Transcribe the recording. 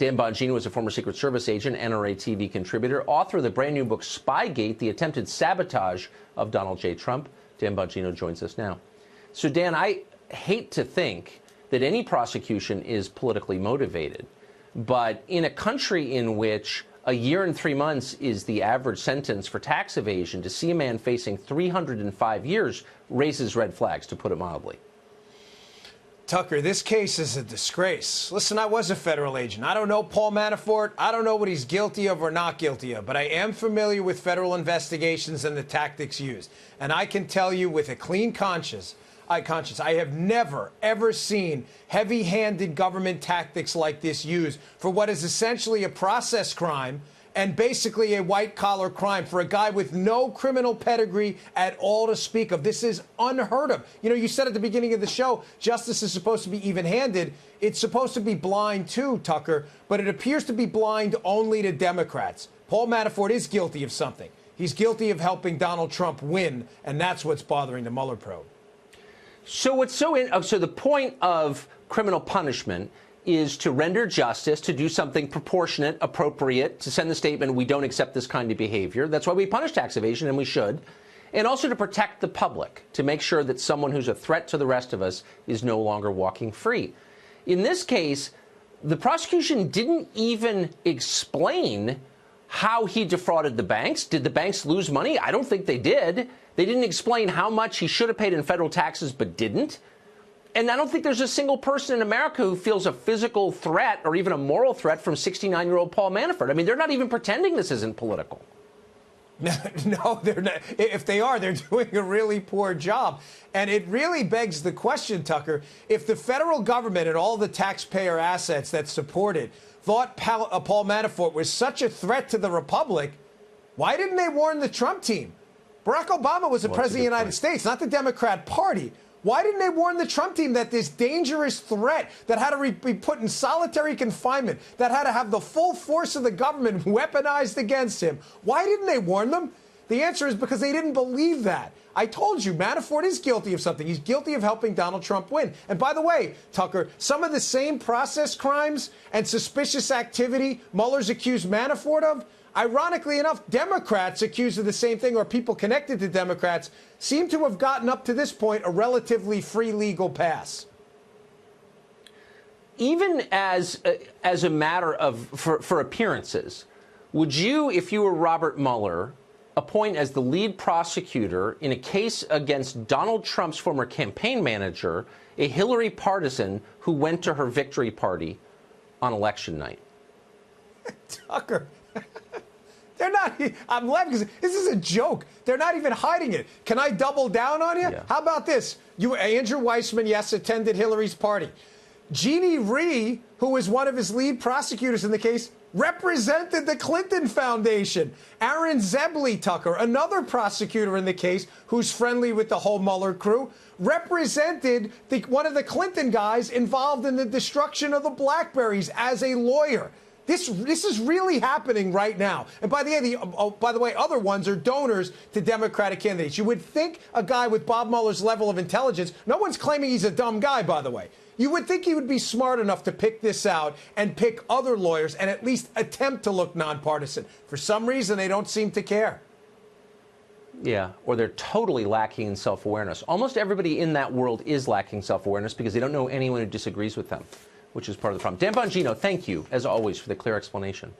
Dan Bongino is a former Secret Service agent, NRA TV contributor, author of the brand new book Spygate, The Attempted Sabotage of Donald J. Trump. Dan Bongino joins us now. So, Dan, I hate to think that any prosecution is politically motivated, but in a country in which a year and 3 months is the average sentence for tax evasion, to see a man facing 305 years raises red flags, to put it mildly. Tucker, this case is a disgrace. Listen, I was a federal agent. I don't know Paul Manafort. I don't know what he's guilty of or not guilty of, but I am familiar with federal investigations and the tactics used. And I can tell you with a clean conscience, I have never, ever seen heavy-handed government tactics like this used for what is essentially a process crime and basically a white-collar crime for a guy with no criminal pedigree at all to speak of. This is unheard of. You know, you said at the beginning of the show, justice is supposed to be even-handed. It's supposed to be blind, too, Tucker, but it appears to be blind only to Democrats. Paul Manafort is guilty of something. He's guilty of helping Donald Trump win, and that's what's bothering the Mueller probe. So what's so the point of criminal punishment is to render justice, to do something proportionate, appropriate, to send the statement, we don't accept this kind of behavior. That's why we punish tax evasion, and we should. And also to protect the public, to make sure that someone who's a threat to the rest of us is no longer walking free. In this case, the prosecution didn't even explain how he defrauded the banks. Did the banks lose money? I don't think they did. They didn't explain how much he should have paid in federal taxes but didn't. And I don't think there's a single person in America who feels a physical threat or even a moral threat from 69-year-old Paul Manafort. I mean, they're not even pretending this isn't political. No, they're not. If they are, they're doing a really poor job. And it really begs the question, Tucker, if the federal government and all the taxpayer assets that support it thought Paul Manafort was such a threat to the republic, why didn't they warn the Trump team? Barack Obama was the president of the United States, not the Democrat Party. Why didn't they warn the Trump team that this dangerous threat that had to be put in solitary confinement, that had to have the full force of the government weaponized against him? Why didn't they warn them? The answer is because they didn't believe that. I told you, Manafort is guilty of something. He's guilty of helping Donald Trump win. And by the way, Tucker, some of the same process crimes and suspicious activity Mueller's accused Manafort of, ironically enough, Democrats accused of the same thing, or people connected to Democrats, seem to have gotten up to this point a relatively free legal pass. Even as a matter of, for appearances, would you, if you were Robert Mueller, appoint as the lead prosecutor in a case against Donald Trump's former campaign manager, a Hillary partisan who went to her victory party on election night? Tucker, they're not. I'm laughing because this is a joke. They're not even hiding it. Can I double down on you? Yeah. How about this? Andrew Weissman, yes, attended Hillary's party. Jeannie Rhee, who was one of his lead prosecutors in the case, represented the Clinton Foundation. Aaron Zebley, Tucker, another prosecutor in the case who's friendly with the whole Mueller crew, represented one of the Clinton guys involved in the destruction of the BlackBerries as a lawyer. This is really happening right now. And by the way, other ones are donors to Democratic candidates. You would think a guy with Bob Mueller's level of intelligence, no one's claiming he's a dumb guy, by the way. You would think he would be smart enough to pick this out and pick other lawyers and at least attempt to look nonpartisan. For some reason, they don't seem to care. Yeah, or they're totally lacking in self-awareness. Almost everybody in that world is lacking self-awareness because they don't know anyone who disagrees with them, which is part of the problem. Dan Bongino, thank you, as always, for the clear explanation.